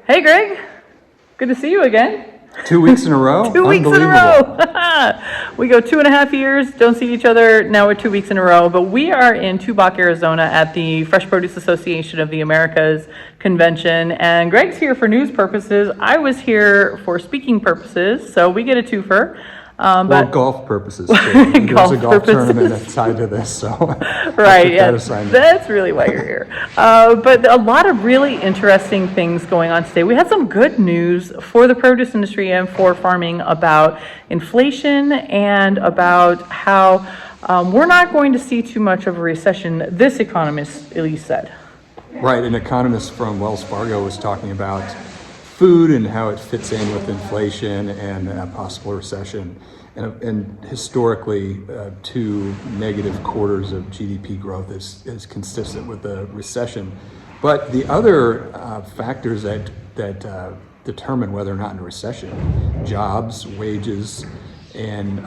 Hey, Greg. Good to see you again. 2 weeks in a row? 2 weeks in a row. We go 2.5 years, don't see each other. Now we're 2 weeks in a row. But we are in Tubac, Arizona at the Fresh Produce Association of the Americas convention. And Greg's here for news purposes. I was here for speaking purposes. So we get a twofer. But golf purposes too. There's a golf tournament tied to this, so right, yeah, that's really why you're here. But a lot of really interesting things going on today. We had some good news for the produce industry and for farming about inflation and about how we're not going to see too much of a recession, this economist at least said. Right, an economist from Wells Fargo was talking about food and how it fits in with inflation and a possible recession. And historically, 2 negative quarters of GDP growth is consistent with a recession. But the other factors that determine whether or not in a recession, jobs, wages, and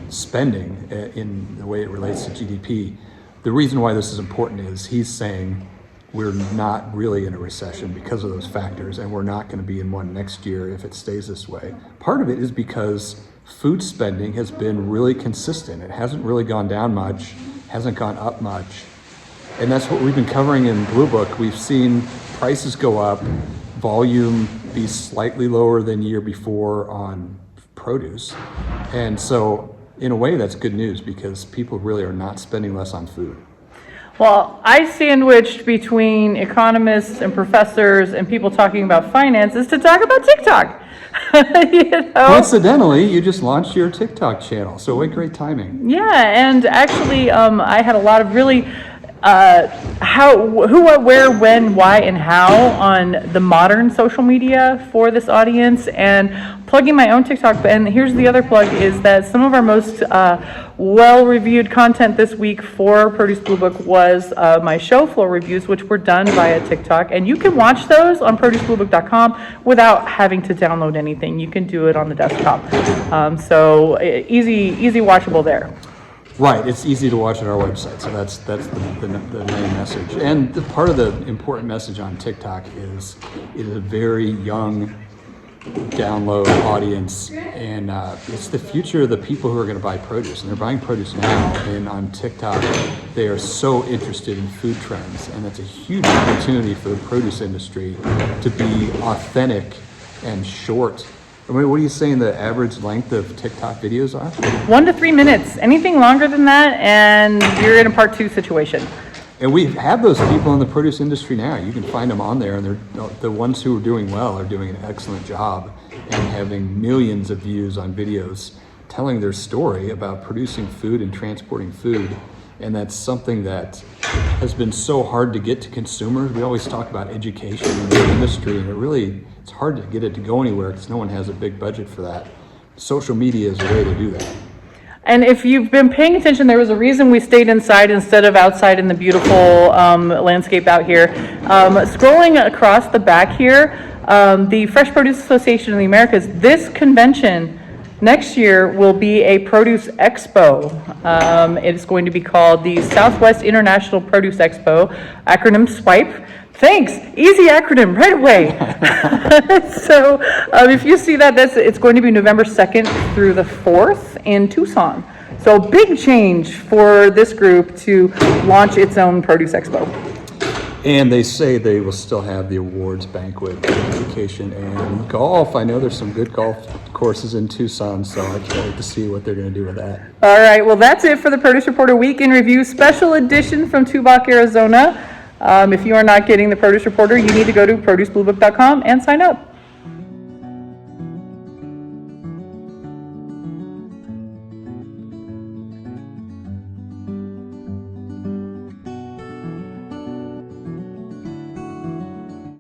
spending in the way it relates to GDP, the reason why this is important is he's saying we're not really in a recession because of those factors, and we're not going to be in one next year if it stays this way. Part of it is because food spending has been really consistent. It hasn't really gone down much, hasn't gone up much. And that's what we've been covering in Blue Book. We've seen prices go up, volume be slightly lower than year before on produce. And so in a way that's good news because people really are not spending less on food. Well, I sandwiched between economists and professors and people talking about finances to talk about TikTok. You know? Coincidentally, you just launched your TikTok channel, so what great timing. Yeah, and actually I had a lot of really who, what, where, when, why, and how on the modern social media for this audience, and plugging my own TikTok. And here's the other plug, is that some of our most well-reviewed content this week for Produce Blue Book was my show floor reviews, which were done via TikTok. And you can watch those on producebluebook.com without having to download anything. You can do it on the desktop. So easy watchable there. Right, it's easy to watch on our website, so that's the main message. And part of the important message on TikTok is it is a very young download audience, and it's the future of the people who are going to buy produce, and they're buying produce now. And on TikTok, they are so interested in food trends, and it's a huge opportunity for the produce industry to be authentic and short. I mean, what are you saying the average length of TikTok videos are? 1 to 3 minutes. Anything longer than that, and you're in a part 2 situation. And we have those people in the produce industry now. You can find them on there, and they're the ones who are doing well are doing an excellent job and having millions of views on videos telling their story about producing food and transporting food. And that's something that has been so hard to get to consumers. We always talk about education in the industry, and it's hard to get it to go anywhere because no one has a big budget for that. Social media is a way to do that. And if you've been paying attention, there was a reason we stayed inside instead of outside in the beautiful landscape out here. Scrolling across the back here, the Fresh Produce Association of the Americas, this convention next year will be a Produce Expo. It's going to be called the Southwest International Produce Expo, acronym SWIPE. Thanks, easy acronym right away. So if you see that, it's going to be November 2nd through the 4th in Tucson. So big change for this group to launch its own Produce Expo. And they say they will still have the awards banquet, education, and golf. I know there's some good golf courses in Tucson, so I can't wait to see what they're going to do with that. All right, well, that's it for the Produce Reporter Week in Review special edition from Tubac, Arizona. If you are not getting the Produce Reporter, you need to go to producebluebook.com and sign up.